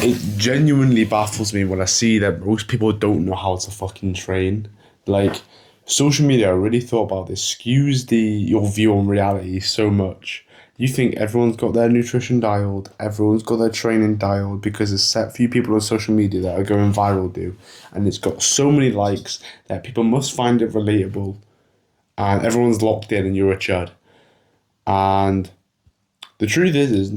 It genuinely baffles me when I see that most people don't know how to fucking train. Like, social media, I really thought about this, skews your view on reality so much. You think everyone's got their nutrition dialed, everyone's got their training dialed because there's set few people on social media that are going viral, do, and it's got so many likes that people must find it relatable, and everyone's locked in, and you're a chud. And the truth is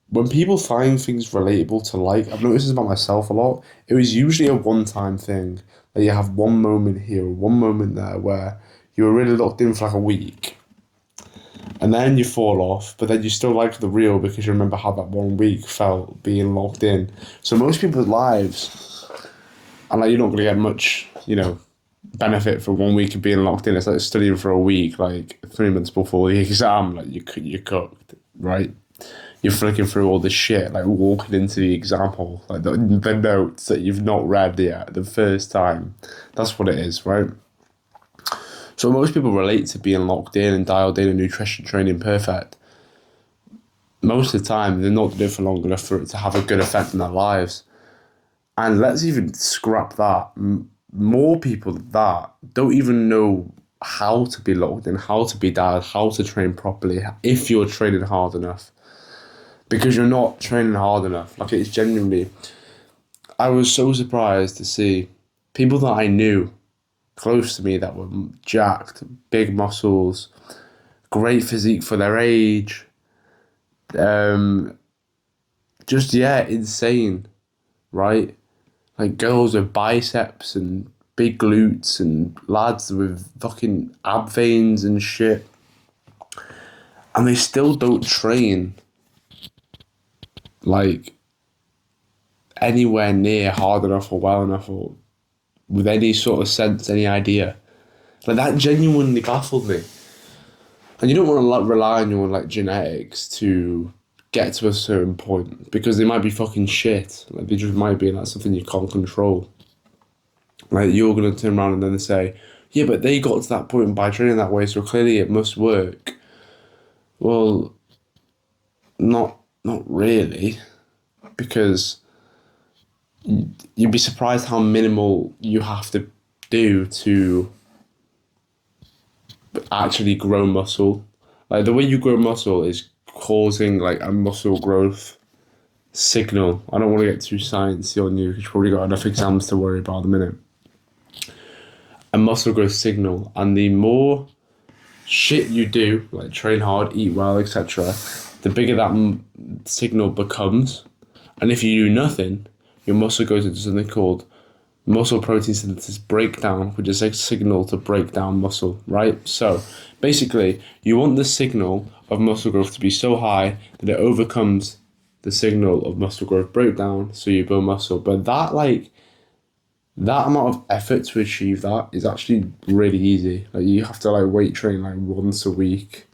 when people find things relatable to like, I've noticed this about myself a lot, it was usually a one time thing. That you have one moment here, one moment there where you were really locked in for like a week. And then you fall off, but then you still like the reel because you remember how that 1 week felt being locked in. So most people's lives, and like you're not gonna get much, benefit for 1 week of being locked in. It's like studying for a week, like 3 months before the exam, like you're cooked, right? You're flicking through all this shit, like walking into the exam hall, like the notes that you've not read yet the first time. That's what it is, right? So most people relate to being locked in and dialed in and nutrition training perfect. Most of the time, they're not doing it for long enough for it to have a good effect in their lives. And let's even scrap that. More people than that don't even know how to be locked in, how to be dialed, how to train properly, if you're training hard enough. Because you're not training hard enough. Like, it's genuinely... I was so surprised to see people that I knew close to me that were jacked, big muscles, great physique for their age. Insane, right? Like girls with biceps and big glutes and lads with fucking ab veins and shit. And they still don't train like anywhere near hard enough or well enough or with any sort of sense, any idea. Like that genuinely baffled me. And you don't want to like rely on your like genetics to get to a certain point because they might be fucking shit. Like they just might be like something you can't control. Like you're gonna turn around and then say, yeah, but they got to that point by training that way, so clearly it must work. Well, not really, because you'd be surprised how minimal you have to do to actually grow muscle. Like the way you grow muscle is causing like a muscle growth signal. I don't want to get too sciencey on you because you've probably got enough exams to worry about in a minute. A muscle growth signal, and the more shit you do, like train hard, eat well, etc., the bigger that signal becomes. And if you do nothing, your muscle goes into something called muscle protein synthesis breakdown, which is a signal to break down muscle, right? So basically, you want the signal of muscle growth to be so high that it overcomes the signal of muscle growth breakdown, so you build muscle. But that amount of effort to achieve that is actually really easy. Like you have to like weight train like once a week,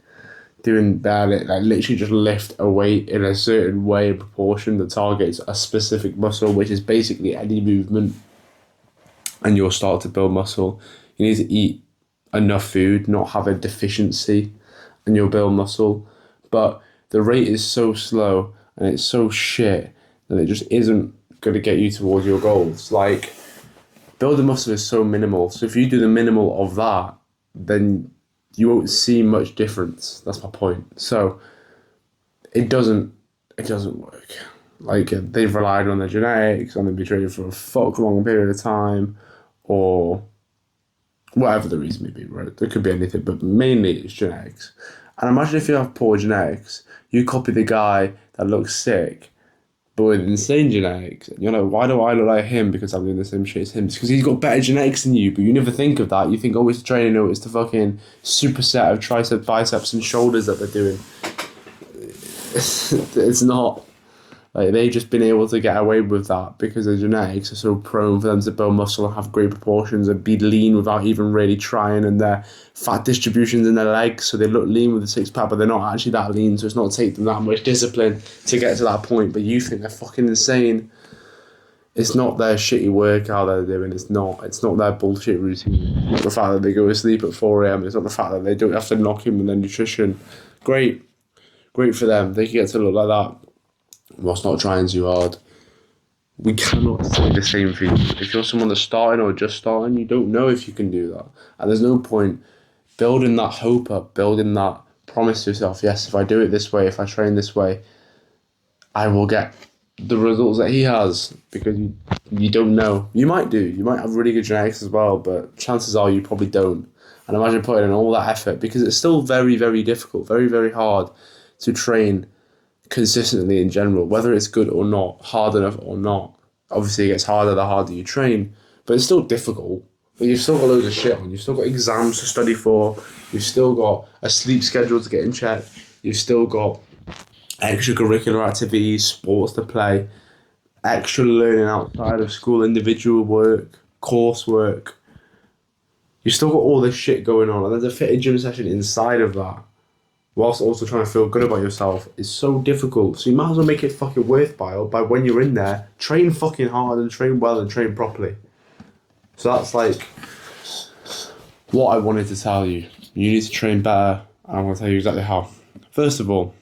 doing barely like literally just lift a weight in a certain way and proportion that targets a specific muscle, which is basically any movement, and you'll start to build muscle. You need to eat enough food, not have a deficiency, and you'll build muscle. But the rate is so slow and it's so shit that it just isn't going to get you towards your goals. Like, building muscle is so minimal. So if you do the minimal of that, then you won't see much difference. That's my point. So it doesn't work. Like they've relied on their genetics, and they've been training for a fuck long period of time, or whatever the reason may be, right? There could be anything, but mainly it's genetics. And imagine if you have poor genetics, you copy the guy that looks sick, but with insane genetics. And you're like, why do I look like him? Because I'm doing the same shit as him. It's because he's got better genetics than you, but you never think of that. You think, oh, it's the training, no, it's the fucking superset of triceps, biceps, and shoulders that they're doing. It's not. Like, they've just been able to get away with that because their genetics are so prone for them to build muscle and have great proportions and be lean without even really trying, and their fat distributions in their legs, so they look lean with a six-pack, but they're not actually that lean, so it's not take them that much discipline to get to that point, but you think they're fucking insane. It's not their shitty workout they're doing, it's not their bullshit routine. It's not the fact that they go to sleep at 4 a.m, it's not the fact that they don't have to knock in with their nutrition. Great for them, they can get to look like that whilst not trying too hard. we cannot say the same for you. If you're someone that's starting or just starting, you don't know if you can do that. And there's no point building that hope up, building that promise to yourself, yes, if I do it this way, if I train this way, I will get the results that he has, because you don't know. You might do. You might have really good genetics as well, but chances are you probably don't. And imagine putting in all that effort, because it's still very, very difficult, very, very hard to train consistently in general, whether it's good or not, hard enough or not. Obviously, it gets harder the harder you train, but it's still difficult. But you've still got loads of shit on. You've still got exams to study for. You've still got a sleep schedule to get in check. You've still got extracurricular activities, sports to play, extra learning outside of school, individual work, coursework. You've still got all this shit going on, and there's a fitted gym session inside of that, whilst also trying to feel good about yourself, is so difficult. So you might as well make it fucking worthwhile by, when you're in there, train fucking hard and train well and train properly. So that's like what I wanted to tell you. You need to train better, and I'm going to tell you exactly how. First of all,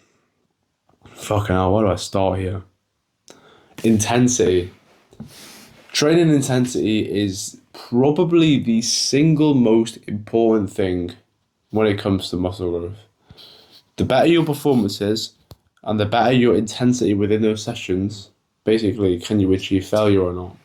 fucking hell, where do I start here? Intensity. Training intensity is probably the single most important thing when it comes to muscle growth. The better your performance is, and the better your intensity within those sessions, basically, can you achieve failure or not?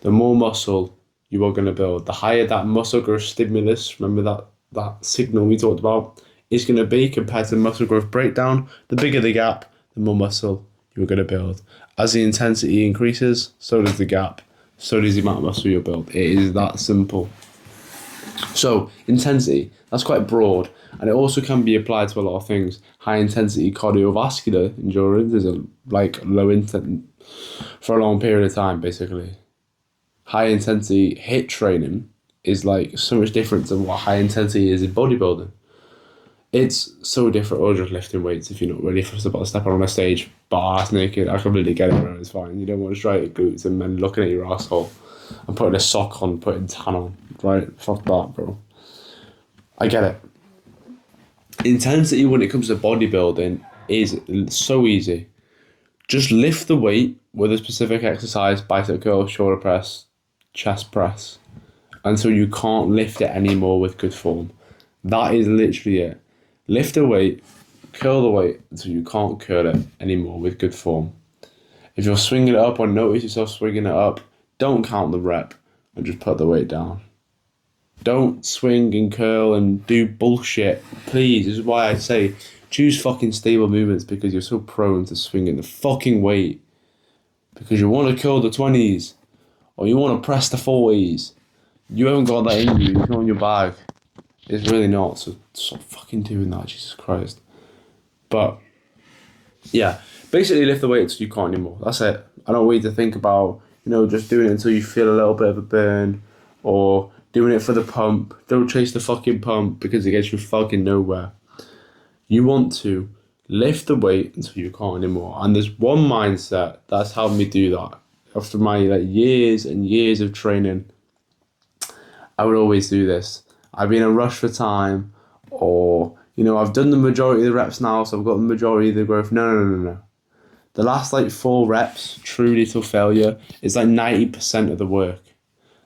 The more muscle you are going to build, the higher that muscle growth stimulus, remember that signal we talked about, is going to be compared to muscle growth breakdown. The bigger the gap, the more muscle you're going to build. As the intensity increases, so does the gap, so does the amount of muscle you build. It is that simple. So, intensity, that's quite broad, and it also can be applied to a lot of things. High intensity cardiovascular endurance is low intent for a long period of time, basically. High intensity HIIT training is like so much different than what high intensity is in bodybuilding. It's so different, or just lifting weights if you're not ready for about stepping on a stage, butt-ass naked. I completely get it, bro. It's fine. You don't want to straight glutes and men looking at your asshole and putting a sock on, putting tan on, right? Fuck that, bro. I get it. Intensity when it comes to bodybuilding is so easy. Just lift the weight with a specific exercise, bicep curl, shoulder press, chest press, until you can't lift it anymore with good form. That is literally it. Lift the weight, curl the weight until you can't curl it anymore with good form. If you're swinging it up or notice yourself swinging it up, don't count the rep and just put the weight down. Don't swing and curl and do bullshit. Please, this is why I say choose fucking stable movements, because you're so prone to swinging the fucking weight. Because you want to curl the 20s or you want to press the 40s. You haven't got that in you, it's not in your bag. It's really not, so stop fucking doing that, Jesus Christ. But, yeah, basically lift the weight until you can't anymore. That's it. I don't want you to think about, just doing it until you feel a little bit of a burn, or doing it for the pump. Don't chase the fucking pump, because it gets you fucking nowhere. You want to lift the weight until you can't anymore. And there's one mindset that's helped me do that. After my years and years of training, I would always do this. I've been in a rush for time, or, I've done the majority of the reps now, so I've got the majority of the growth. No. The last 4 reps, truly till failure, is 90% of the work.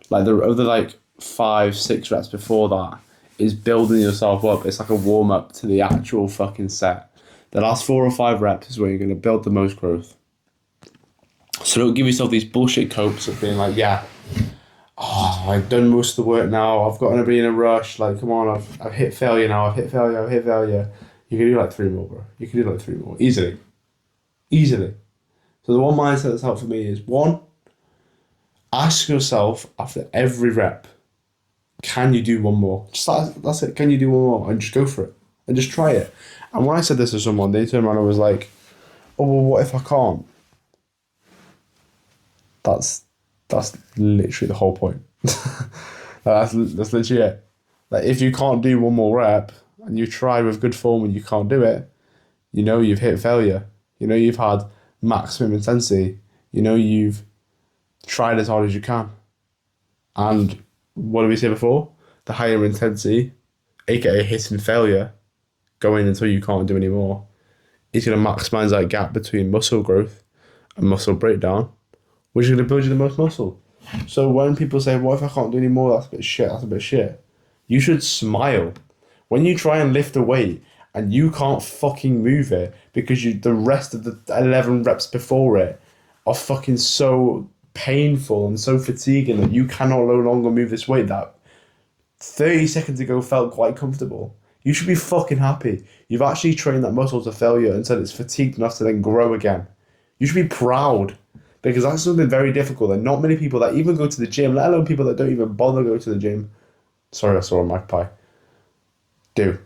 The other 5-6 reps before that is building yourself up. It's like a warm up to the actual fucking set. The last 4 or 5 reps is where you're going to build the most growth. So don't give yourself these bullshit copes of being I've done most of the work now, I've got to be in a rush, come on, I've hit failure now, I've hit failure. You can do 3 more, bro. You can do 3 more, easily. So the one mindset that's helped for me is, 1, ask yourself after every rep, can you do one more? That's it, can you do one more? And just go for it, and just try it. And when I said this to someone, they turned around and was like, oh, well, what if I can't? That's literally the whole point. That's literally it. If you can't do one more rep and you try with good form and you can't do it, you've hit failure. You've had maximum intensity. You've tried as hard as you can. And what did we say before? The higher intensity, aka hitting failure, going until you can't do any more, is going to maximize that gap between muscle growth and muscle breakdown, which is going to build you the most muscle. So when people say, what if I can't do any more? That's a bit shit. That's a bit shit. You should smile. When you try and lift a weight and you can't fucking move it because the rest of the 11 reps before it are fucking so painful and so fatiguing that you cannot no longer move this weight that 30 seconds ago felt quite comfortable. You should be fucking happy. You've actually trained that muscle to failure until it's fatigued enough to then grow again. You should be proud because that's something very difficult and not many people that even go to the gym, let alone people that don't even bother go to the gym. Sorry, I saw a magpie. Do.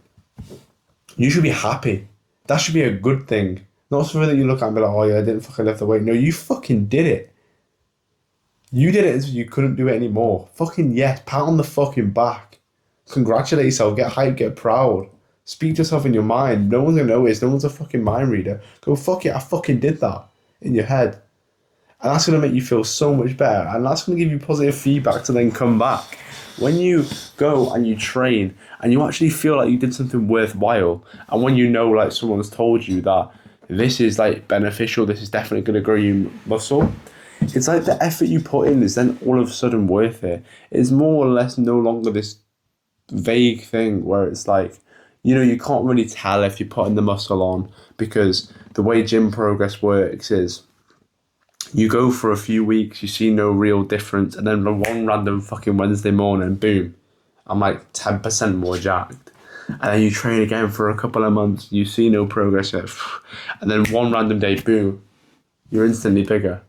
You should be happy. That should be a good thing. Not something that you look at and be like, oh yeah, I didn't fucking lift the weight. No, you fucking did it. You did it until you couldn't do it anymore. Fucking yes, pat on the fucking back. Congratulate yourself, get hyped, get proud. Speak to yourself in your mind. No one's gonna notice, no one's a fucking mind reader. Go, fuck it, I fucking did that in your head. And that's gonna make you feel so much better. And that's gonna give you positive feedback to then come back. When you go and you train and you actually feel like you did something worthwhile, and when you know like someone's told you that this is like beneficial, this is definitely gonna grow your muscle, it's like the effort you put in is then all of a sudden worth it. It's more or less no longer this vague thing where it's like, you know, you can't really tell if you're putting the muscle on because the way gym progress works is you go for a few weeks, you see no real difference, and then one random fucking Wednesday morning, boom, I'm like 10% more jacked. And then you train again for a couple of months, you see no progress yet, and then one random day, boom, you're instantly bigger.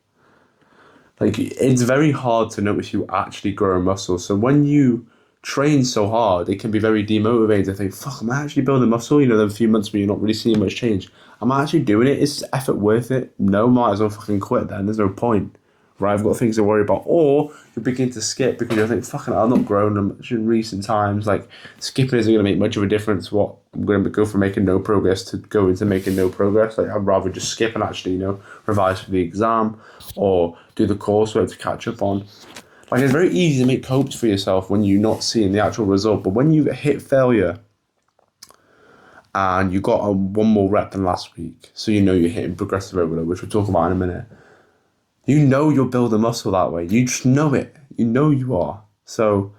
Like, it's very hard to notice you actually grow muscle. So when you train so hard, it can be very demotivating to think, fuck, am I actually building muscle? You know, them few months where you're not really seeing much change. Am I actually doing it? Is effort worth it? No, might as well fucking quit then. There's no point. Right, I've got things to worry about. Or you begin to skip because you think, fucking, I've not grown much in recent times. Like, skipping isn't going to make much of a difference. What, I'm going to go from making no progress to go into making no progress. Like, I'd rather just skip and actually, you know, revise for the exam or do the coursework to catch up on. Like, it's very easy to make hopes for yourself when you're not seeing the actual result. But when you hit failure and you got a one more rep than last week, so you know you're hitting progressive overload, which we'll talk about in a minute, you know you'll build a muscle that way. You just know it. You know you are. So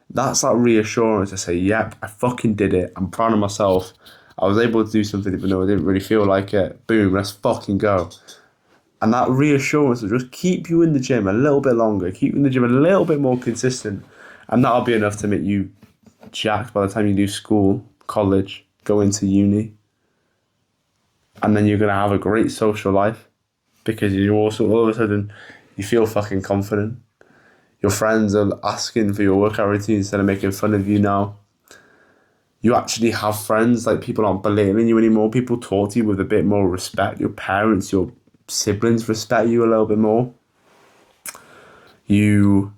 that's that reassurance to say, yep, I fucking did it. I'm proud of myself. I was able to do something even though I didn't really feel like it. Boom, let's fucking go. And that reassurance will just keep you in the gym a little bit longer, keep you in the gym a little bit more consistent. And that'll be enough to make you jacked by the time you do school, college, go into uni. And then you're going to have a great social life because you also, all of a sudden, you feel fucking confident. Your friends are asking for your workout routine instead of making fun of you now. You actually have friends, like people aren't belittling you anymore. People talk to you with a bit more respect. Your parents, your siblings respect you a little bit more. You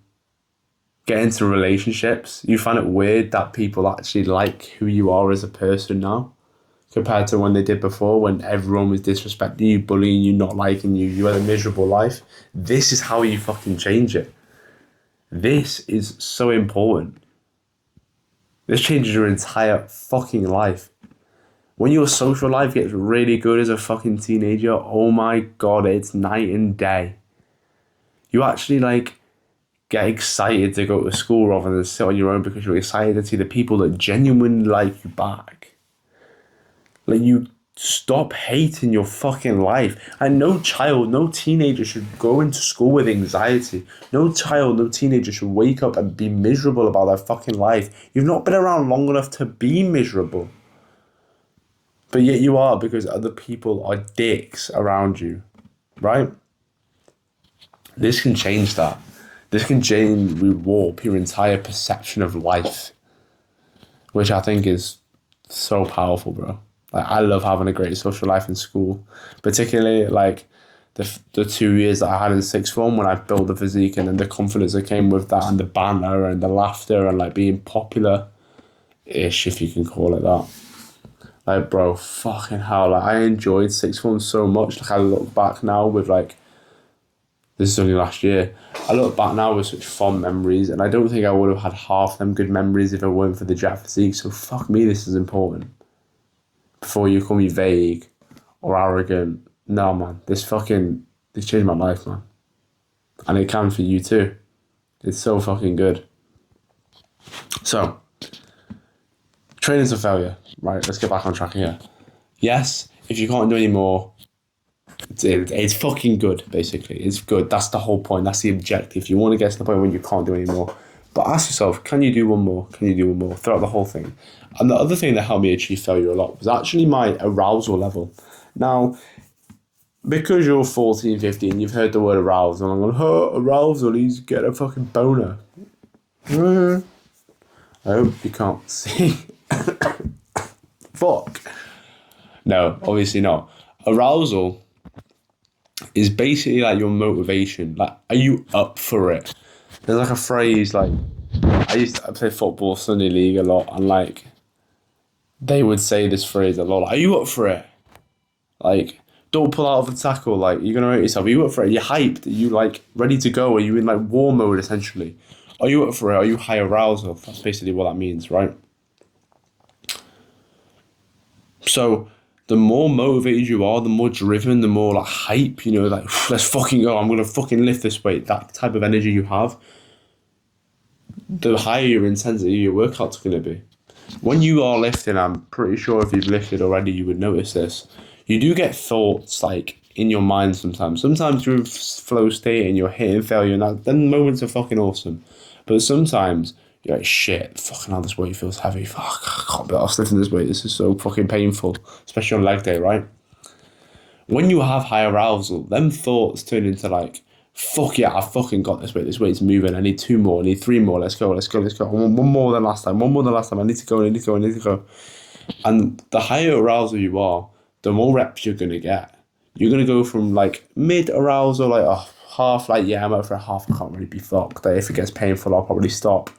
get into relationships. You find it weird that people actually like who you are as a person now compared to when they did before, when everyone was disrespecting you, bullying you, not liking you. You had a miserable life. This is how you fucking change it. This is so important. This changes your entire fucking life. When your social life gets really good as a fucking teenager, oh my God, it's night and day. You actually like get excited to go to school rather than sit on your own because you're excited to see the people that genuinely like you back. Like, you stop hating your fucking life. And no child, no teenager should go into school with anxiety. No child, no teenager should wake up and be miserable about their fucking life. You've not been around long enough to be miserable. But yet you are, because other people are dicks around you, right? This can change that. This can change, rewarp your entire perception of life, which I think is so powerful, bro. Like, I love having a great social life in school, particularly like the 2 years that I had in sixth form when I built the physique, and then the confidence that came with that, and the banter and the laughter and like being popular-ish, if you can call it that. Like, bro, fucking hell, like, I enjoyed sixth form so much. Like, I look back now with like, this is only last year, I look back now with such fond memories, and I don't think I would have had half them good memories if it weren't for the Jack physique. So fuck me, this is important. Before you call me vague or arrogant, no, man, this changed my life, man. And it can for you too. It's so fucking good. So, training's a failure. Right, let's get back on track here. Yes, if you can't do any more, it's fucking good, basically. It's good. That's the whole point. That's the objective. You want to get to the point when you can't do any more. But ask yourself, can you do one more? Can you do one more? Throughout the whole thing. And the other thing that helped me achieve failure a lot was actually my arousal level. Now, because you're 14, 15, you've heard the word arousal, and I'm going, oh, arousal, he's getting a fucking boner. I hope you can't see. Fuck. No, obviously not. Arousal is basically like your motivation. Like, are you up for it? There's like a phrase, like, I used to play football, Sunday League a lot, and like, they would say this phrase a lot. Like, are you up for it? Like, don't pull out of the tackle. Like, you're going to hurt yourself. Are you up for it? Are you hyped? Are you like ready to go? Are you in like war mode essentially? Are you up for it? Are you high arousal? That's basically what that means, right? So, the more motivated you are, the more driven, the more like hype, you know, like, let's fucking go, I'm going to fucking lift this weight. That type of energy you have, the higher your intensity your workout's going to be. When you are lifting, I'm pretty sure if you've lifted already, you would notice this. You do get thoughts like in your mind sometimes. Sometimes you're in flow state and you're hitting failure, and then moments are fucking awesome. But sometimes you're like, shit, fucking hell, this weight feels heavy. Fuck, I can't be arsed lifting this weight. This is so fucking painful, especially on leg day, right? When you have high arousal, them thoughts turn into like, fuck yeah, I fucking got this weight. This weight's moving. I need 2 more. I need 3 more. Let's go. One more than last time. I need to go. And the higher arousal you are, the more reps you're going to get. You're going to go from like mid arousal, like half, like, yeah, I'm out for a half. I can't really be fucked. Like, if it gets painful, I'll probably stop.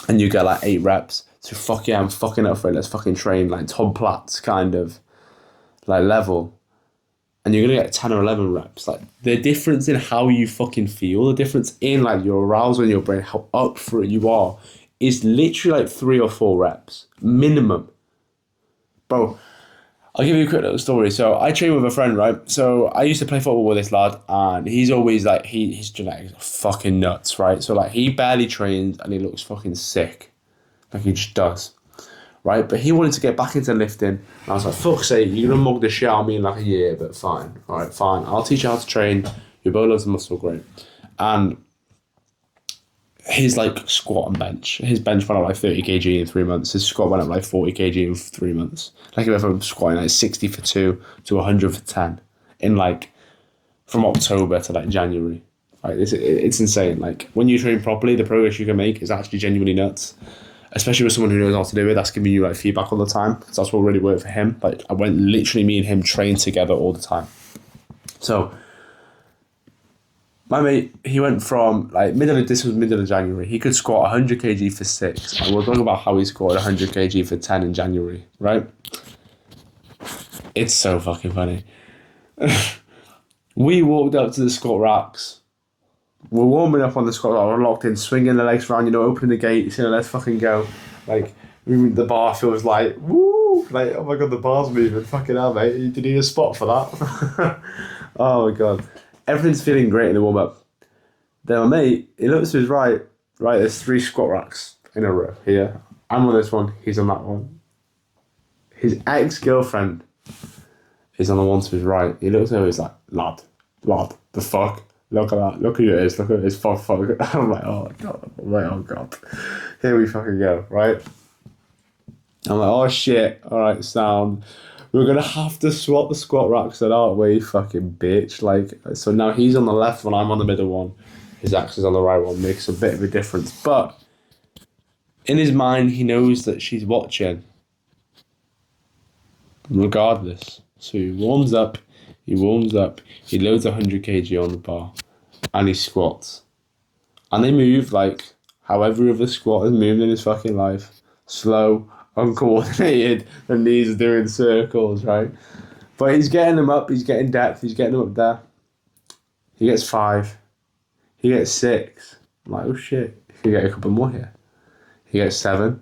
And you get like 8 reps. So fuck yeah, I'm fucking up for it. Let's fucking train, like Tom Platz kind of like level. And you're going to get 10 or 11 reps. Like, the difference in how you fucking feel, the difference in like your arousal in your brain, how up for it you are, is literally like 3 or 4 reps minimum. Bro, I'll give you a quick little story. So I train with a friend, right? So I used to play football with this lad, and he's always like, his genetics are fucking nuts, right? So like, he barely trains and he looks fucking sick. Like, he just does. Right? But he wanted to get back into lifting. And I was like, fuck's sake, you're going to mug the shit out of me in like a year, but fine. All right, fine. I'll teach you how to train. Your bow loads of muscle, great. And his like squat and bench. His bench went up like 30 kg in 3 months. His squat went up like 40 kg in 3 months. Like, he went from squatting like 60 for 2 to 100 for 10 in like from October to like January. Right? It's insane. Like, when you train properly, the progress you can make is actually genuinely nuts. Especially with someone who knows how to do it, that's giving you like feedback all the time. Because that's what really worked for him. Like, me and him trained together all the time. So my mate, he went from like middle of January. He could squat 100 kg for 6. And we're talking about how he squatted 100 kg for 10 in January, right? It's so fucking funny. We walked up to the squat racks. We're warming up on the squat rack. We're locked in, swinging the legs around, opening the gates, let's fucking go. Like, the bar feels like, woo! Like, oh my god, the bar's moving. Fucking hell, mate. Did you need a spot for that? Oh my god. Everything's feeling great in the warm-up. Then my mate, he looks to his right, there's 3 squat racks in a row here. I'm on this one, he's on that one. His ex-girlfriend is on the one to his right. He looks over, he's like, lad, the fuck? Look at that, look who it is, fuck. I'm like, oh god. Here we fucking go, right? I'm like, oh shit, alright, sound. We're gonna have to swap the squat racks then, aren't we, fucking bitch? Like, so now he's on the left one, I'm on the middle one. His axe is on the right one, makes a bit of a difference. But in his mind, he knows that she's watching. Regardless. So he warms up, he loads 100 kg on the bar, and he squats. And they move like how every other squat has moved in his fucking life. Slow, uncoordinated, the knees are doing circles, right? But he's getting them up, he's getting depth, he's getting them up there. He gets 5. He gets 6. I'm like, oh shit, he could get a couple more here. He gets 7.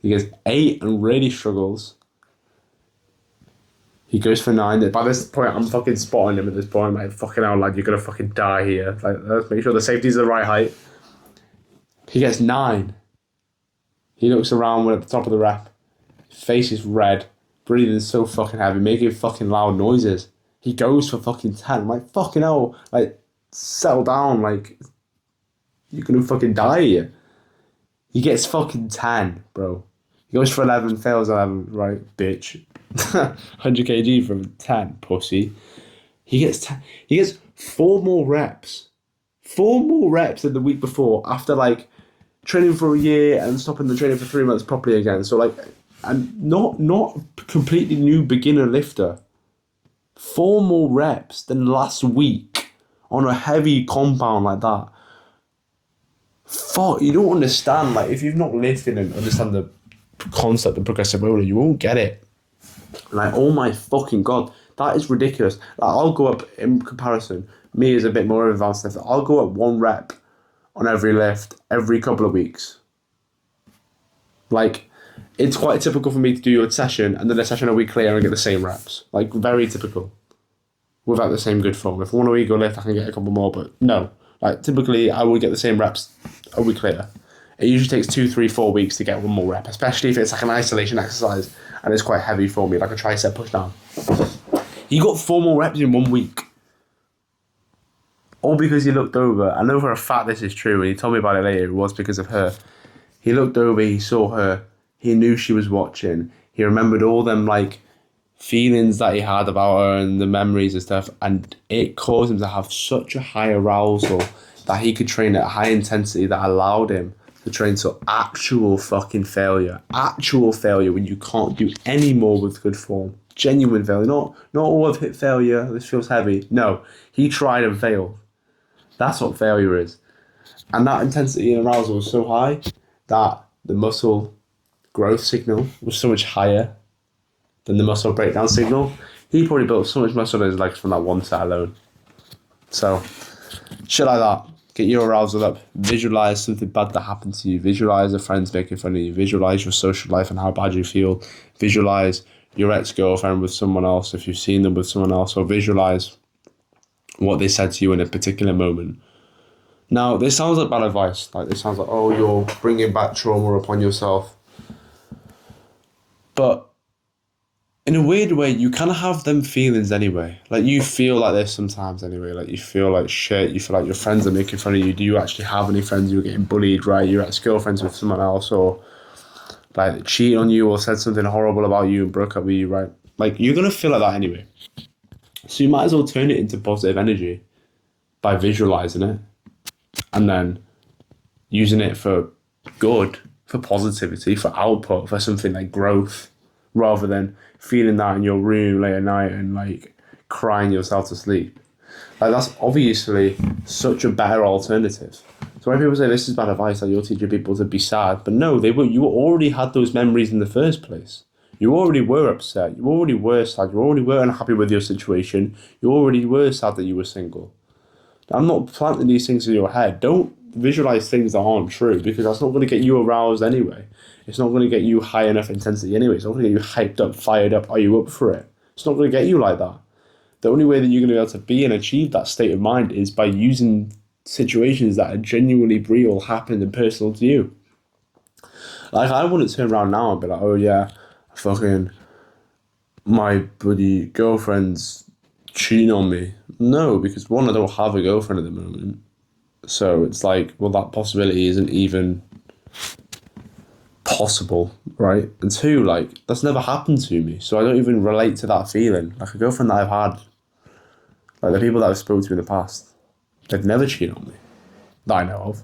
He gets 8 and really struggles. He goes for 9. By this point, I'm fucking spotting him at this point. Like, fucking hell, lad, you're going to fucking die here. Like, let's make sure the safety's the right height. He gets 9. He looks around when at the top of the rep. His face is red. Breathing so fucking heavy. Making fucking loud noises. He goes for fucking 10. I'm like, fucking hell. Like, settle down. Like, you're going to fucking die here. He gets fucking 10, bro. He goes for 11, fails 11, right, bitch. 100 kg from 10, pussy. He gets 10. He gets 4 more reps. 4 more reps than the week before after, like, training for a year and stopping the training for 3 months properly again. So, like, and not completely new beginner lifter. 4 more reps than last week on a heavy compound like that. Fuck, you don't understand. Like, if you've not lifted and understand the concept of progressive overload, you won't get it. Like, oh my fucking god, that is ridiculous. Like, I'll go up, in comparison, me is a bit more advanced lifter. I'll go up 1 rep on every lift every couple of weeks. Like, it's quite typical for me to do a session and then a session a week later and get the same reps. Like, very typical. Without the same good form. If 1 week go lift, I can get a couple more, but no. Like, typically, I would get the same reps a week later. It usually takes 2, 3, 4 weeks to get 1 more rep, especially if it's like an isolation exercise and it's quite heavy for me, like a tricep push down. He got 4 more reps in 1 week. All because he looked over. I know for a fact this is true, and he told me about it later. It was because of her. He looked over, he saw her, he knew she was watching. He remembered all them, like, feelings that he had about her and the memories and stuff, and it caused him to have such a high arousal that he could train at a high intensity that allowed him to train to actual fucking failure. Actual failure when you can't do any more with good form. Genuine failure. Not all of hit failure, this feels heavy. No, he tried and failed. That's what failure is. And that intensity and arousal was so high that the muscle growth signal was so much higher than the muscle breakdown signal. He probably built so much muscle in his legs from that one set alone. So, shit like that. Get your arousal up. Visualize something bad that happened to you. Visualize your friends making fun of you. Visualize your social life and how bad you feel. Visualize your ex-girlfriend with someone else if you've seen them with someone else. Or visualize what they said to you in a particular moment. Now, this sounds like bad advice. Like, this sounds like, oh, you're bringing back trauma upon yourself. But in a weird way, you kind of have them feelings anyway. Like, you feel like this sometimes anyway. Like, you feel like shit. You feel like your friends are making fun of you. Do you actually have any friends? You're getting bullied, right? Your ex-girlfriend's with someone else, or like cheated on you, or said something horrible about you and broke up with you, right? Like, you're going to feel like that anyway. So you might as well turn it into positive energy by visualizing it and then using it for good, for positivity, for output, for something like growth, rather than feeling that in your room late at night and like crying yourself to sleep. Like, that's obviously such a better alternative. So when people say this is bad advice, like you're teaching people to be sad, but no, you already had those memories in the first place. You already were upset. You already were sad. You already were unhappy with your situation. You already were sad that you were single. I'm not planting these things in your head. Don't visualize things that aren't true, because that's not going to get you aroused anyway. It's not going to get you high enough intensity anyway. It's not going to get you hyped up, fired up. Are you up for it? It's not going to get you like that. The only way that you're going to be able to be and achieve that state of mind is by using situations that are genuinely real, happened and personal to you. Like, I wouldn't turn around now and be like, oh yeah, fucking my bloody girlfriend's cheating on me. No, because one, I don't have a girlfriend at the moment. So it's like, well, that possibility isn't even possible, right? And two, like, that's never happened to me. So I don't even relate to that feeling. Like, a girlfriend that I've had, like the people that I've spoken to in the past, they've never cheated on me. That I know of.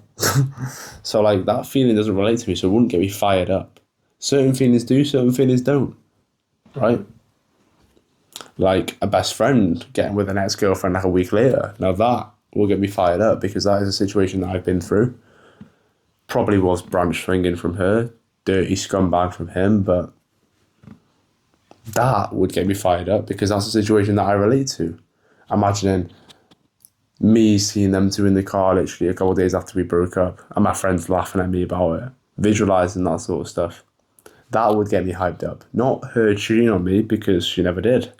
So, like, that feeling doesn't relate to me, so it wouldn't get me fired up. Certain feelings do, certain feelings don't. Right? Like a best friend getting with an ex-girlfriend like a week later. Now that will get me fired up, because that is a situation that I've been through. Probably was branch swinging from her, dirty scumbag from him, but that would get me fired up because that's a situation that I relate to. Imagining me seeing them two in the car literally a couple of days after we broke up and my friends laughing at me about it, visualising that sort of stuff. That would get me hyped up. Not her cheating on me, because she never did.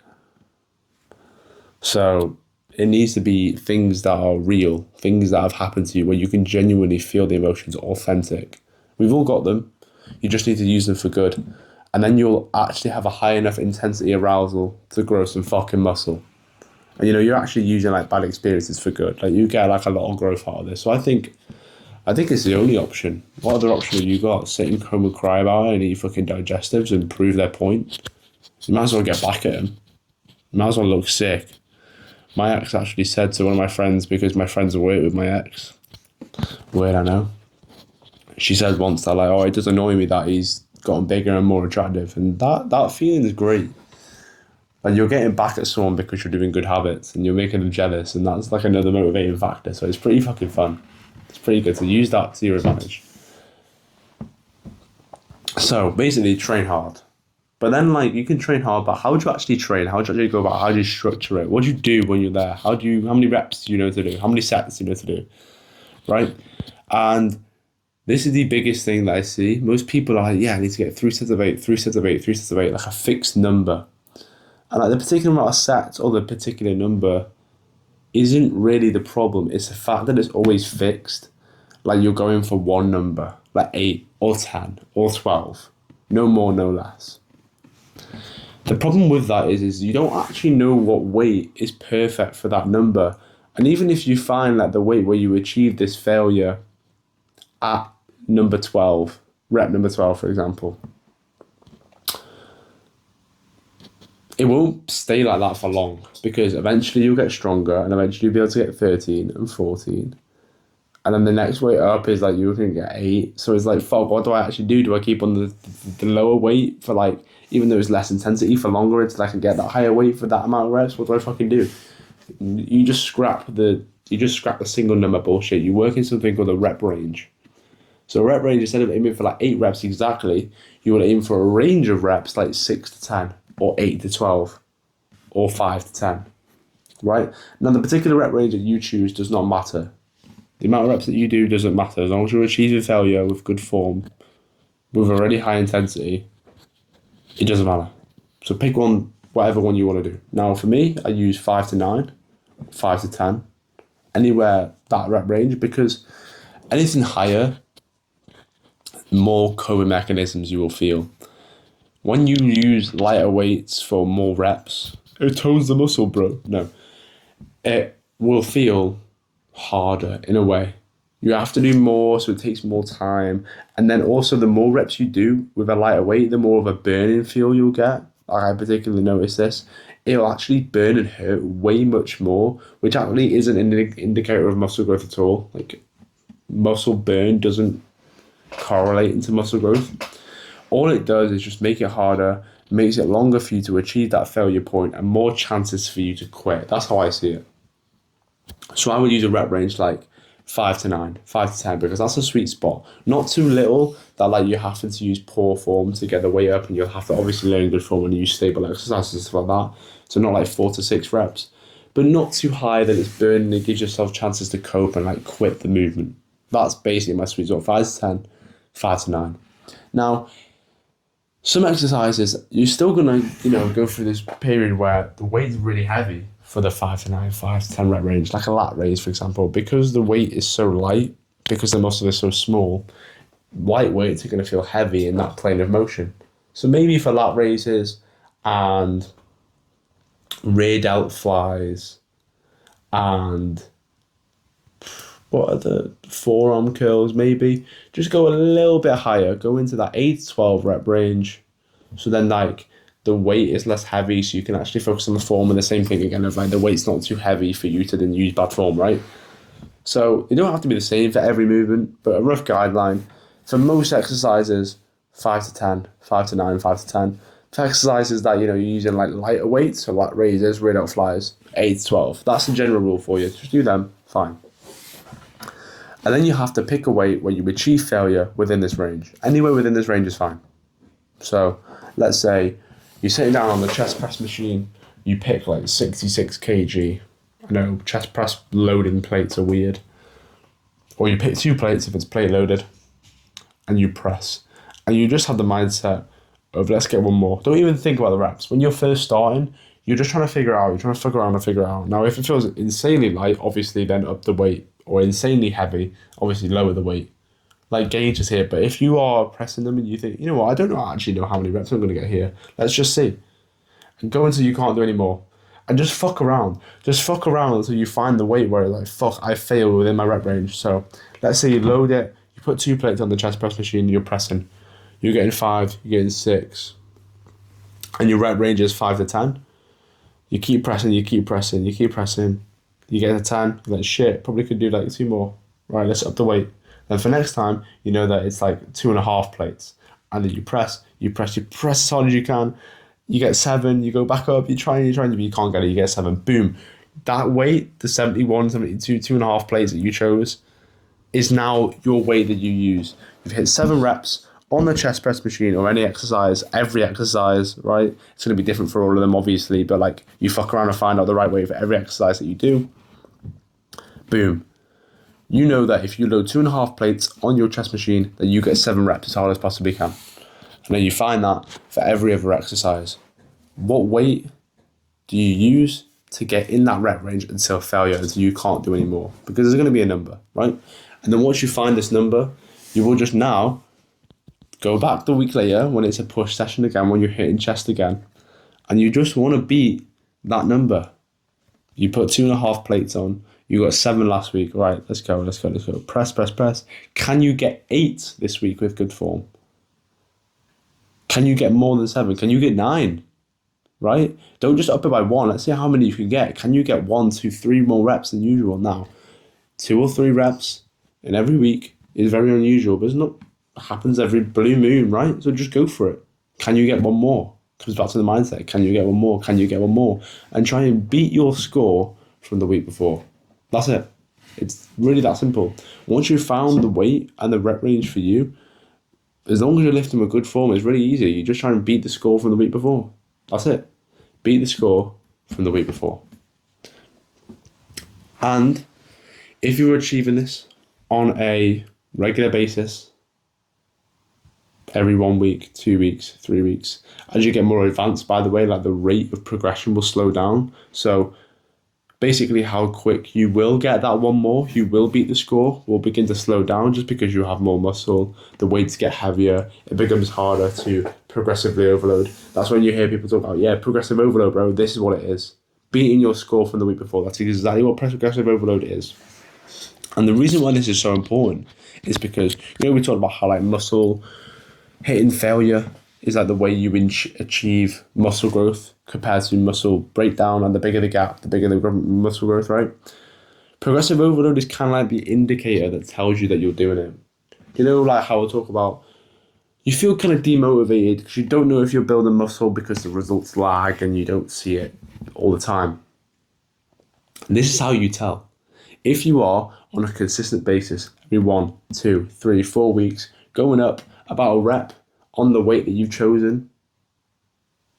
So it needs to be things that are real, things that have happened to you where you can genuinely feel the emotions, authentic. We've all got them. You just need to use them for good. And then you'll actually have a high enough intensity arousal to grow some fucking muscle. And you're actually using like bad experiences for good. Like you get like a lot of growth out of this. So I think it's the only option. What other option have you got? Sit in home and cry about it and eat fucking digestives and prove their point? You might as well get back at them. You might as well look sick. My ex actually said to one of my friends, because my friends are work with my ex. Weird, I know. She said once that like, oh, it does annoy me that he's gotten bigger and more attractive. And that feeling is great. And you're getting back at someone because you're doing good habits and you're making them jealous. And that's like another motivating factor. So it's pretty fucking fun. It's pretty good to use that to your advantage. So basically, train hard. But then, like, you can train hard, but how do you actually train? How do you actually go about? How do you structure it? What do you do when you're there? How many reps do you know to do? How many sets do you know to do? Right? And this is the biggest thing that I see. Most people are like, yeah, I need to get 3 sets of 8, 3 sets of 8, 3 sets of 8, like a fixed number. And like the particular amount of sets or the particular number isn't really the problem. It's the fact that it's always fixed. Like you're going for one number, like 8 or 10 or 12. No more, no less. The problem with that is you don't actually know what weight is perfect for that number. And even if you find that the weight where you achieve this failure at number 12, rep number 12, for example, it won't stay like that for long because eventually you'll get stronger and eventually you'll be able to get 13 and 14. And then the next weight up is like you can get 8. So it's like, fuck, what do I actually do? Do I keep on the lower weight for like, even though it's less intensity for longer until I can get that higher weight for that amount of reps? What do I fucking do? You just scrap the single number bullshit. You work in something called a rep range. So a rep range, instead of aiming for like 8 reps exactly, you will aim for a range of reps like 6 to 10 or 8 to 12 or 5 to 10. Right? Now the particular rep range that you choose does not matter. The amount of reps that you do doesn't matter. As long as you're achieving failure with good form, with a really high intensity, it doesn't matter. So pick one, whatever one you want to do. Now for me, I use 5 to 9, 5 to 10, anywhere that rep range, because anything higher, more coping mechanisms you will feel. When you use lighter weights for more reps, it tones the muscle, bro. No. It will feel harder in a way. You have to do more, so it takes more time. And then also the more reps you do with a lighter weight, the more of a burning feel you'll get. I particularly noticed this. It'll actually burn and hurt way much more, which actually isn't an indicator of muscle growth at all. Like muscle burn doesn't correlate into muscle growth. All it does is just make it harder, makes it longer for you to achieve that failure point and more chances for you to quit. That's how I see it. So I would use a rep range like 5 to 9, 5 to 10, because that's a sweet spot. Not too little that like you're having to use poor form to get the weight up, and you'll have to obviously learn good form and use stable exercises and stuff like that. So not like 4 to 6 reps, but not too high that it's burning. It gives yourself chances to cope and like quit the movement. That's basically my sweet spot. 5 to 10, 5 to 9. Now, some exercises, you're still gonna, go through this period where the weight's really heavy for the 5 to 9, 5 to 10 rep range, like a lat raise, for example, because the weight is so light, because the muscle is so small, light weights are going to feel heavy in that plane of motion. So maybe for lat raises and rear delt flies and what are the forearm curls, maybe just go a little bit higher, go into that 8 to 12 rep range. So then like the weight is less heavy, so you can actually focus on the form, and the same thing again of like the weight's not too heavy for you to then use bad form, right? So it don't have to be the same for every movement, but a rough guideline for most exercises, 5 to 10, 5 to 9, 5 to 10. For exercises that you're using like lighter weights, so like raises, rear delt flies, 8 to 12. That's the general rule for you. Just do them, fine. And then you have to pick a weight where you achieve failure within this range. Anywhere within this range is fine. So let's say you're sitting down on the chest press machine, you pick like 66 kg. I know chest press loading plates are weird. Or you pick 2 plates if it's plate loaded, and you press. And you just have the mindset of let's get one more. Don't even think about the reps. When you're first starting, You're just trying to figure it out. You're trying to fuck around and figure it out. Now, if it feels insanely light, obviously then up the weight, or insanely heavy, obviously lower the weight. Like gauges here, but if you are pressing them and you think, you know what, I don't actually know how many reps I'm going to get here. Let's just see. And go until you can't do any more. And just fuck around. Just fuck around until you find the weight where like, fuck, I fail within my rep range. So let's say you load it, you put 2 plates on the chest press machine, you're pressing. You're getting 5, you're getting 6. And your rep range is 5 to 10. You keep pressing, you keep pressing, you keep pressing. You get to 10, you're like, shit, probably could do like 2 more. Right, let's up the weight. Then for next time, you know that it's like 2.5 plates. And then you press as hard as you can. You get 7, you go back up, you're trying, but you can't get it, you get 7. Boom. That weight, the 71, 72, 2.5 plates that you chose, is now your weight that you use. You've hit 7 reps on the chest press machine or any exercise, every exercise, right? It's going to be different for all of them, obviously, but like you fuck around and find out the right weight for every exercise that you do. Boom. You know that if you load 2.5 plates on your chest machine, that you get 7 reps as hard as possibly can. And then you find that for every other exercise. What weight do you use to get in that rep range until failure, until you can't do any more? Because there's going to be a number, right? And then once you find this number, you will just now go back the week later when it's a push session again, when you're hitting chest again, and you just want to beat that number. You put 2.5 plates on, you got 7 last week, right, let's go. Press. Can you get 8 this week with good form? Can you get more than 7? Can you get 9? Right? Don't just up it by 1. Let's see how many you can get. Can you get 1, 2, 3 more reps than usual? Now, 2 or 3 reps in every week is very unusual, but it's not happens every blue moon, right? So just go for it. Can you get 1 more? Comes back to the mindset. Can you get 1 more? Can you get 1 more? And try and beat your score from the week before. That's it. It's really that simple. Once you've found the weight and the rep range for you, as long as you're lifting with good form, it's really easy. You just try and beat the score from the week before. That's it. Beat the score from the week before. And if you're achieving this on a regular basis, every 1 week, 2 weeks, 3 weeks, as you get more advanced, by the way, like the rate of progression will slow down. So basically how quick you will get that 1 more, you will beat the score, will begin to slow down just because you have more muscle, the weights get heavier, it becomes harder to progressively overload. That's when you hear people talk about, yeah, progressive overload, bro, this is what it is. Beating your score from the week before, that's exactly what progressive overload is. And the reason why this is so important is because, you know, we talked about how like muscle hitting failure is like the way you achieve muscle growth compared to muscle breakdown, and the bigger the gap, the bigger the muscle growth, right? Progressive overload is kind of like the indicator that tells you that you're doing it. You know, like how I talk about, you feel kind of demotivated because you don't know if you're building muscle because the results lag and you don't see it all the time. And this is how you tell. If you are on a consistent basis, every 1, 2, 3, 4 weeks, going up about a rep on the weight that you've chosen,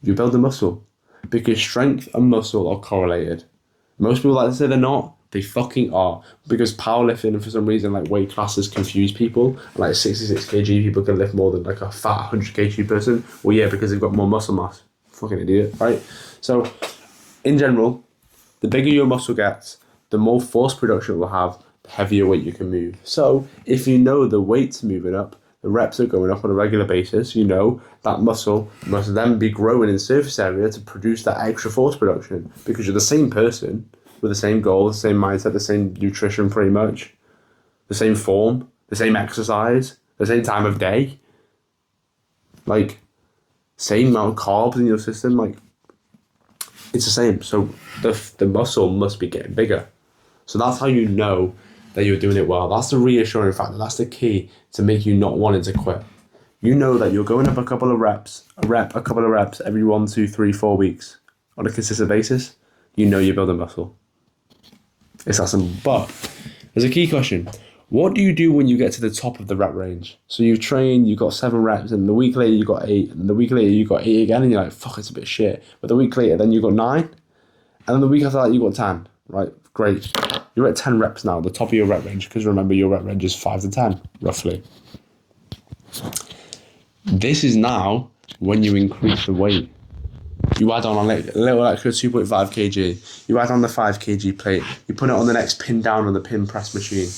you build the muscle. Because strength and muscle are correlated. Most people like to say they're not. They fucking are. Because powerlifting, and for some reason, like weight classes confuse people. Like 66 kg people can lift more than like a fat 100 kg person. Well, yeah, because they've got more muscle mass. Fucking idiot, right? So, in general, the bigger your muscle gets, the more force production it will have, the heavier weight you can move. So, if you know the weight's moving up, the reps are going up on a regular basis, you know that muscle must then be growing in surface area to produce that extra force production, because you're the same person with the same goal, the same mindset, the same nutrition pretty much, the same form, the same exercise, the same time of day, like same amount of carbs in your system, like it's the same. So the muscle must be getting bigger. So that's how you know that you're doing it well. That's the reassuring factor. That's the key to make you not wanting to quit. You know that you're going up a couple of reps every 1, 2, 3, 4 weeks on a consistent basis. You know you're building muscle. It's that simple. But there's a key question. What do you do when you get to the top of the rep range? So you've trained, you've got 7 reps, and the week later you got 8, and the week later you got 8 again, and you're like, fuck, it's a bit shit. But the week later, then you got 9, and then the week after that you got 10. Right, great. You're at 10 reps now, the top of your rep range, because remember your rep range is 5 to 10, roughly. This is now when you increase the weight. You add on a little extra 2.5 kg. You add on the 5 kg plate. You put it on the next pin down on the pin press machine.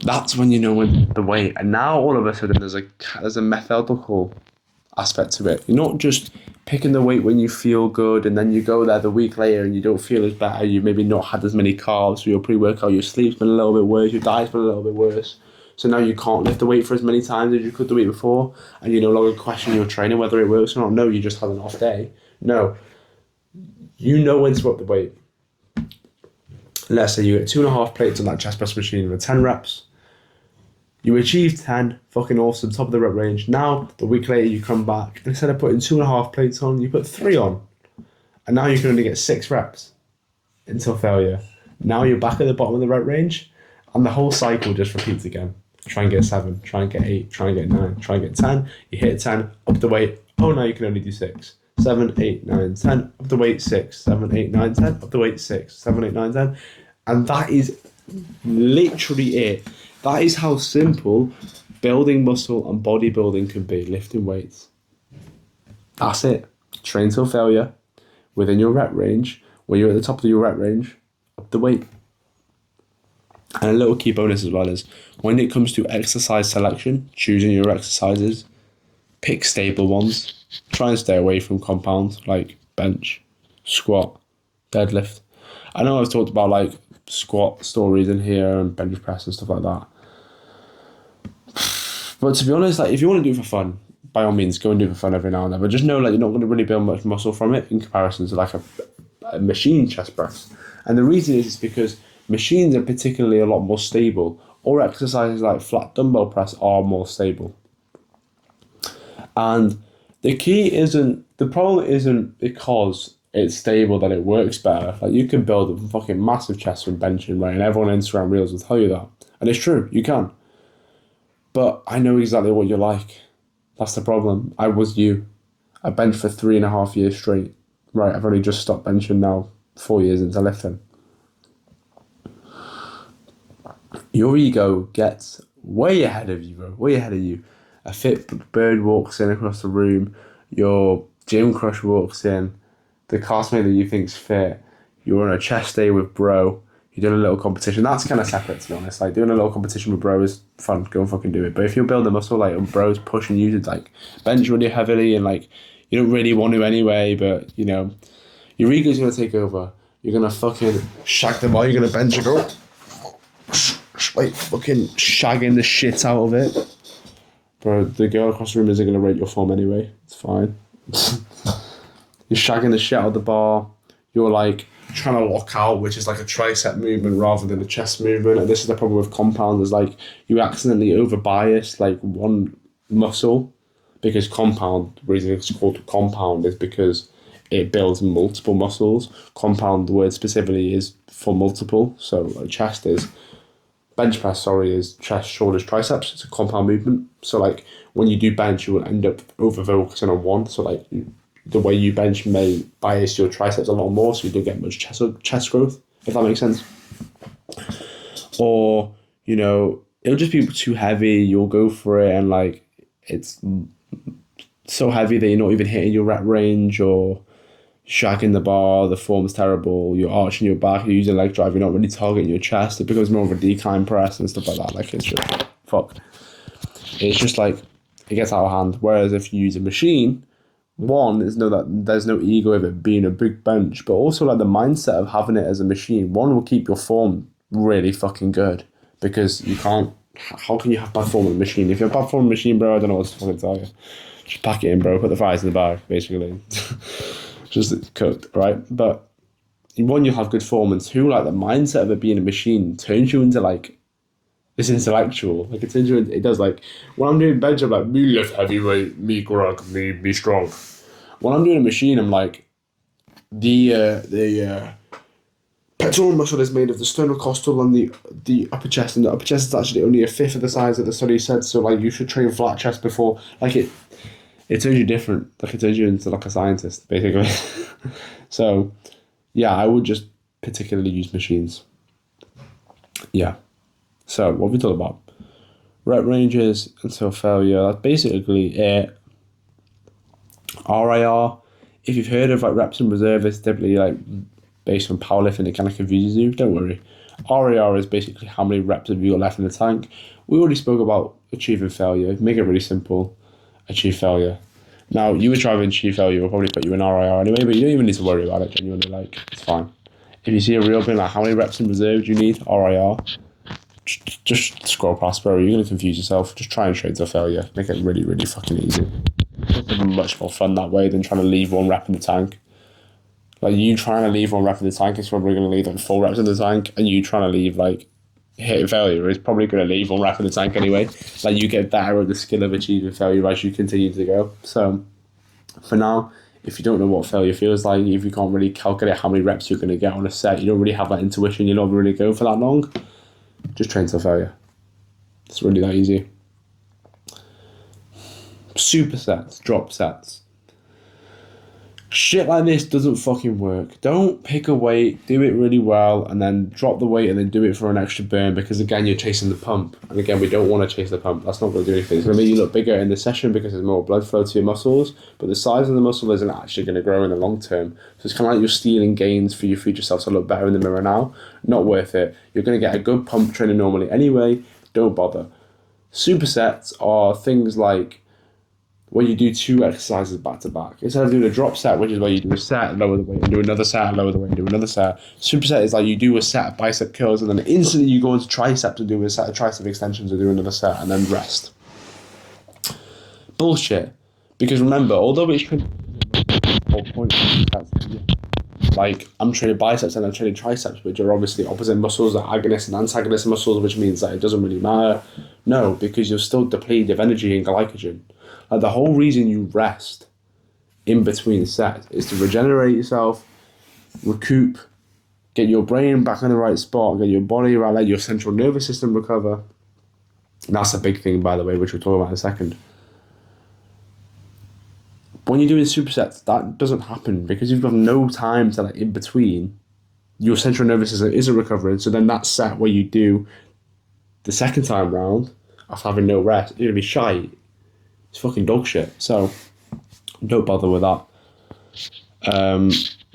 That's when you know when the weight. And now all of a sudden there's a methodical aspect to it. You're not just picking the weight when you feel good and then you go there the week later and you don't feel as better. You've maybe not had as many carbs, so your pre-workout, your sleep's been a little bit worse, your diet's been a little bit worse. So now you can't lift the weight for as many times as you could the week before, and you no longer question your training whether it works or not. No, you just had an off day. No. You know when to up the weight. Let's say you get 2.5 plates on that chest press machine with 10 reps. You achieve 10, fucking awesome, top of the rep range. Now, the week later, you come back. Instead of putting 2.5 plates on, you put 3 on. And now you can only get 6 reps until failure. Now you're back at the bottom of the rep range, and the whole cycle just repeats again. Try and get 7, try and get 8, try and get 9, try and get 10. You hit 10, up the weight. Oh, now you can only do 6. 7, 8, 9, 10, up the weight 6. 7, 8, 9, 10, up the weight 6. 7, 8, 9, 10. And that is literally it. That is how simple building muscle and bodybuilding can be, lifting weights. That's it. Train till failure, within your rep range. When you're at the top of your rep range, up the weight. And a little key bonus as well is, when it comes to exercise selection, choosing your exercises, pick stable ones. Try and stay away from compounds like bench, squat, deadlift. I know I've talked about like squat stories in here and bench press and stuff like that. But to be honest, like if you want to do it for fun, by all means, go and do it for fun every now and then. But just know like you're not going to really build much muscle from it in comparison to like a machine chest press. And the reason is because machines are particularly a lot more stable, or exercises like flat dumbbell press are more stable. And the problem isn't because it's stable that it works better. Like you can build a fucking massive chest from benching, right? And everyone on Instagram Reels will tell you that. And it's true, you can. But I know exactly what you're like. That's the problem. I was you. I benched for 3.5 years straight. Right, I've only just stopped benching now, 4 years into lifting. Your ego gets way ahead of you, bro. Way ahead of you. A fit bird walks in across the room. Your gym crush walks in. The classmate that you think's fit. You're on a chest day with bro. You're doing a little competition. That's kind of separate, to be honest. Like, doing a little competition with bro is fun. Go and fucking do it. But if you're building muscle, like, and bro's pushing you to, like, bench really heavily and, like, you don't really want to anyway, but, you know, your ego's going to take over. You're going to fucking shag the bar. You're going to bench and go, like, fucking shagging the shit out of it. Bro, the girl across the room isn't going to rate your form anyway. It's fine. You're shagging the shit out of the bar. You're, like, trying to lock out, which is like a tricep movement rather than a chest movement. And this is the problem with compound, is like you accidentally over bias like one muscle, because compound, the reason it's called compound is because it builds multiple muscles. Compound, the word specifically is for multiple. So chest is bench press, is chest, shoulders, triceps. It's a compound movement. So like when you do bench, you will end up over focusing on one. So like the way you bench may bias your triceps a lot more, so you don't get much chest growth, if that makes sense. Or, you know, it'll just be too heavy, you'll go for it, and like it's so heavy that you're not even hitting your rep range, or shagging the bar, the form's terrible, you're arching your back, you're using leg drive, you're not really targeting your chest, it becomes more of a decline press and stuff like that. Like, it's just, fuck. It's just like, it gets out of hand. Whereas if you use a machine, one is that there's no ego of it being a big bench, but also like the mindset of having it as a machine. One will keep your form really fucking good, because you can't. How can you have bad form in a machine? If you have bad form in a machine, bro, I don't know what to fucking tell you. Just pack it in, bro. Put the fries in the bag, basically. Just cooked, right? But one, you'll have good form, and two, like the mindset of it being a machine turns you into like this intellectual. Like it turns you into, it does, like when I'm doing bench, I'm like, me lift heavyweight, me grog, me strong. When I'm doing a machine, I'm like the pectoral muscle is made of the sternocostal and the upper chest, and the upper chest is actually only a fifth of the size that the study said. So like you should train flat chest before. Like it turns you different. Like it turns you into like a scientist, basically. So yeah, I would just particularly use machines. Yeah. So what have we talked about? Rep ranges until failure. That's basically it. RIR, if you've heard of like reps in reserve, it's typically like based on powerlifting, it kind of confuses you. Don't worry. RIR is basically how many reps have you got left in the tank. We already spoke about achieving failure. Make it really simple. Achieve failure. Now, you would try and achieve failure, we'll probably put you in RIR anyway, but you don't even need to worry about it, genuinely, like, it's fine. If you see a real bin, like, how many reps in reserve do you need? RIR. Just scroll past, bro. You're going to confuse yourself. Just try and trade to failure. Make it really, really fucking easy. It's much more fun that way than trying to leave one rep in the tank. Like, you trying to leave one rep in the tank is probably going to leave like 4 reps in the tank, and you trying to leave like hitting failure is probably going to leave one rep in the tank anyway. Like, you get better at the skill of achieving failure as you continue to go. So, for now, if you don't know what failure feels like, if you can't really calculate how many reps you're going to get on a set, you don't really have that intuition, you're not really going for that long, just train till failure. It's really that easy. Supersets, drop sets. Shit like this doesn't fucking work. Don't pick a weight, do it really well, and then drop the weight and then do it for an extra burn, because again, you're chasing the pump. And again, we don't want to chase the pump. That's not going to do anything. It's going to make you look bigger in the session because there's more blood flow to your muscles, but the size of the muscle isn't actually going to grow in the long term. So it's kind of like you're stealing gains for your future self to look better in the mirror now. Not worth it. You're going to get a good pump training normally anyway. Don't bother. Supersets are things like where you do 2 exercises back to back. Instead of doing a drop set, which is where you do a set, lower the weight, and do another set, lower the weight, and do another set. Superset is like you do a set of bicep curls, and then instantly you go into tricep to do a set of tricep extensions or do another set, and then rest. Bullshit. Because remember, although it's like I'm training biceps and I'm training triceps, which are obviously opposite muscles, like agonist and antagonist muscles, which means that it doesn't really matter. No, because you're still depleted of energy and glycogen. Like the whole reason you rest in between sets is to regenerate yourself, recoup, get your brain back in the right spot, get your body right, let your central nervous system recover. And that's a big thing, by the way, which we'll talk about in a second. When you're doing supersets, that doesn't happen because you've got no time to like in between. Your central nervous system isn't recovering, so then that set where you do the second time round after having no rest, you're gonna be shite. It's fucking dog shit. So don't bother with that.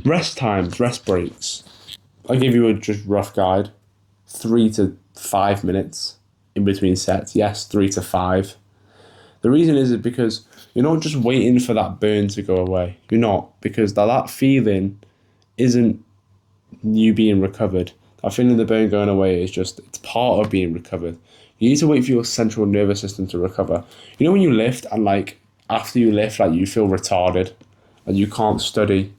Rest times, rest breaks. I'll give you a just rough guide. 3 to 5 minutes in between sets. Yes, 3 to 5. The reason is because you're not just waiting for that burn to go away. You're not, because that feeling isn't you being recovered. That feeling of the burn going away is just, it's part of being recovered. You need to wait for your central nervous system to recover. You know when you lift and like after you lift, like you feel retarded and you can't study.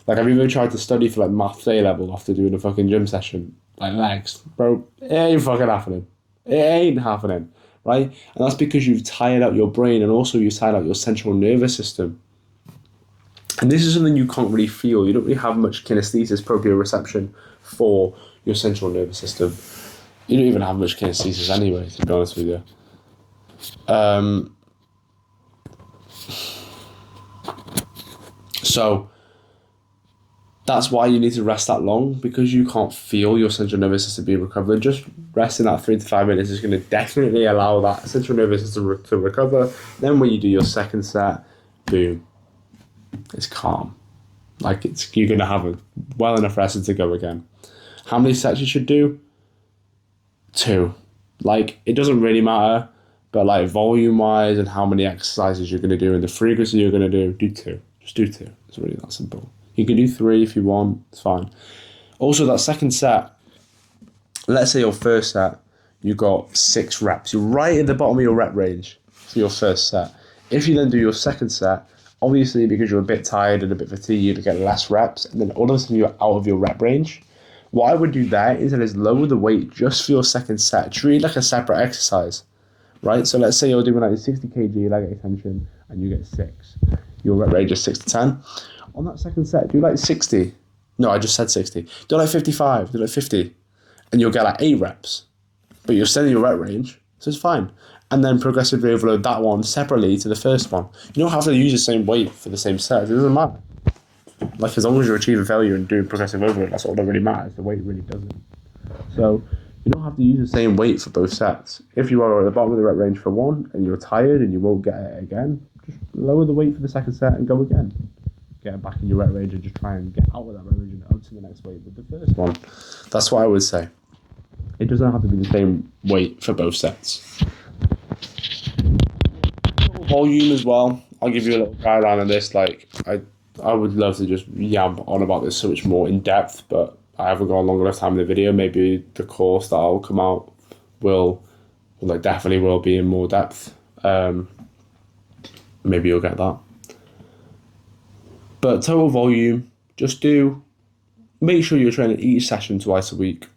Like have you ever tried to study for like maths A level after doing a fucking gym session? Like legs, bro, it ain't fucking happening. It ain't happening, right? And that's because you've tired out your brain and also you've tired out your central nervous system. And this is something you can't really feel. You don't really have much kinesthesis, proprioception for your central nervous system. You don't even have much kinesthesis anyway, to be honest with you. So that's why you need to rest that long, because you can't feel your central nervous system being recovered. Just resting that 3 to 5 minutes is going to definitely allow that central nervous system to recover. Then when you do your second set, boom, it's calm. Like you're going to have a well enough rest to go again. How many sets you should do? 2. Like it doesn't really matter, but like volume wise and how many exercises you're going to do and the frequency you're going to do 2. Just do 2. It's really that simple. You can do 3 if you want, it's fine. Also that second set, let's say your first set, you got 6 reps. You're right at the bottom of your rep range for your first set. If you then do your second set, obviously because you're a bit tired and a bit fatigued, you're going to get less reps, and then all of a sudden you're out of your rep range. What I would do there is lower the weight just for your second set. Treat it like a separate exercise, right? So let's say you're doing like a 60 kg leg extension and you get 6. Your rep range is 6 to 10. On that second set, do like 60. No, I just said 60. Do like 55, do like 50. And you'll get like 8 reps. But you're still in your rep range, so it's fine. And then progressively overload that one separately to the first one. You don't have to use the same weight for the same set. It doesn't matter. Like as long as you're achieving failure and doing progressive overload, that's all that really matters. The weight really doesn't. So you don't have to use the same weight for both sets. If you are at the bottom of the rep range for one and you're tired and you won't get it again, just lower the weight for the second set and go again. Get back in your rep range and just try and get out of that rep range and up to the next weight with the first one. That's what I would say. It doesn't have to be the same weight for both sets. Volume as well. I'll give you a little guideline on this. Like, I would love to just yamp on about this so much more in depth, but I haven't got a long enough time in the video. Maybe the course that I'll come out will definitely will be in more depth. Maybe you'll get that. But total volume, make sure you're training each session twice a week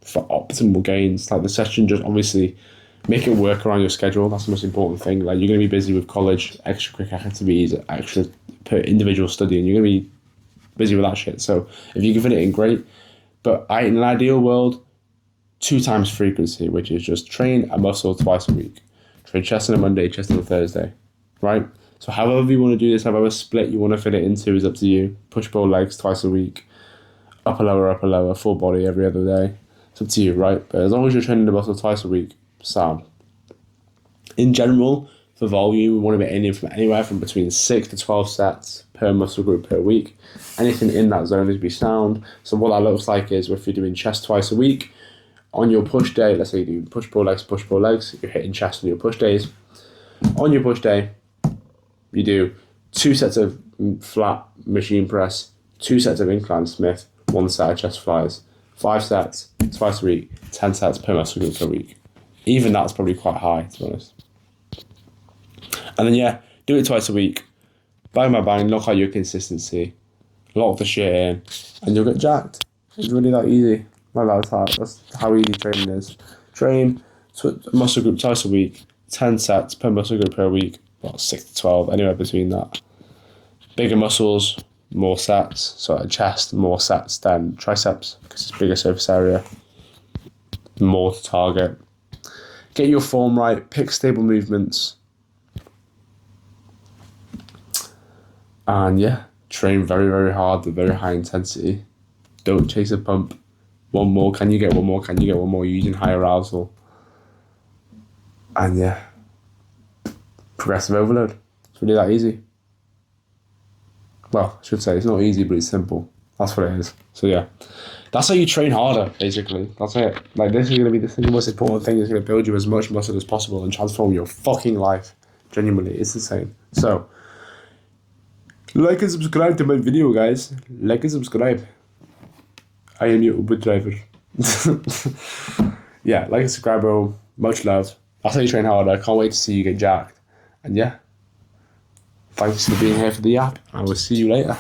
for optimal gains. Like the session, just obviously make it work around your schedule. That's the most important thing. Like you're going to be busy with college, extracurricular activities, extra per individual studying. You're going to be busy with that shit. So if you can fit it in, great. But in an ideal world, 2 times frequency, which is just train a muscle twice a week. Train chest on a Monday, chest on a Thursday, right? So however you want to do this, however split you want to fit it into is up to you. Push pull legs twice a week, upper lower, full body every other day. It's up to you, right? But as long as you're training the muscle twice a week, sound. In general, for volume, we want to be aiming from anywhere from between 6 to 12 sets per muscle group per week. Anything in that zone is be sound. So what that looks like is if you're doing chest twice a week, on your push day, let's say you do push pull legs, you're hitting chest on your push days. On your push day, you do 2 sets of flat machine press, 2 sets of incline Smith, 1 set of chest flies, 5 sets twice a week, 10 sets per muscle group per week. Even that's probably quite high, to be honest. And then do it twice a week. Bang, knock out your consistency, lock the shit in, and you'll get jacked. It's really that easy. That's how easy training is. Train muscle group twice a week, 10 sets per muscle group per week, 6 to 12, anywhere between that. Bigger muscles, more sets. So at chest, more sets than triceps because it's bigger surface area, more to target. Get your form right, pick stable movements, and train very, very hard with very high intensity. Don't chase a pump. One more, can you get one more? Can you get one more? Using high arousal. And progressive overload. It's really that easy. Well, I should say it's not easy, but it's simple. That's what it is. So that's how you train harder, basically. That's it. Like, this is going to be the single most important thing. It's going to build you as much muscle as possible and transform your fucking life. Genuinely, it's insane. So, like and subscribe to my video, guys. Like and subscribe. I am your Uber driver. Like and subscribe, bro. Much love. That's how you train harder. I can't wait to see you get jacked. And thanks for being here for the app. I will see you later.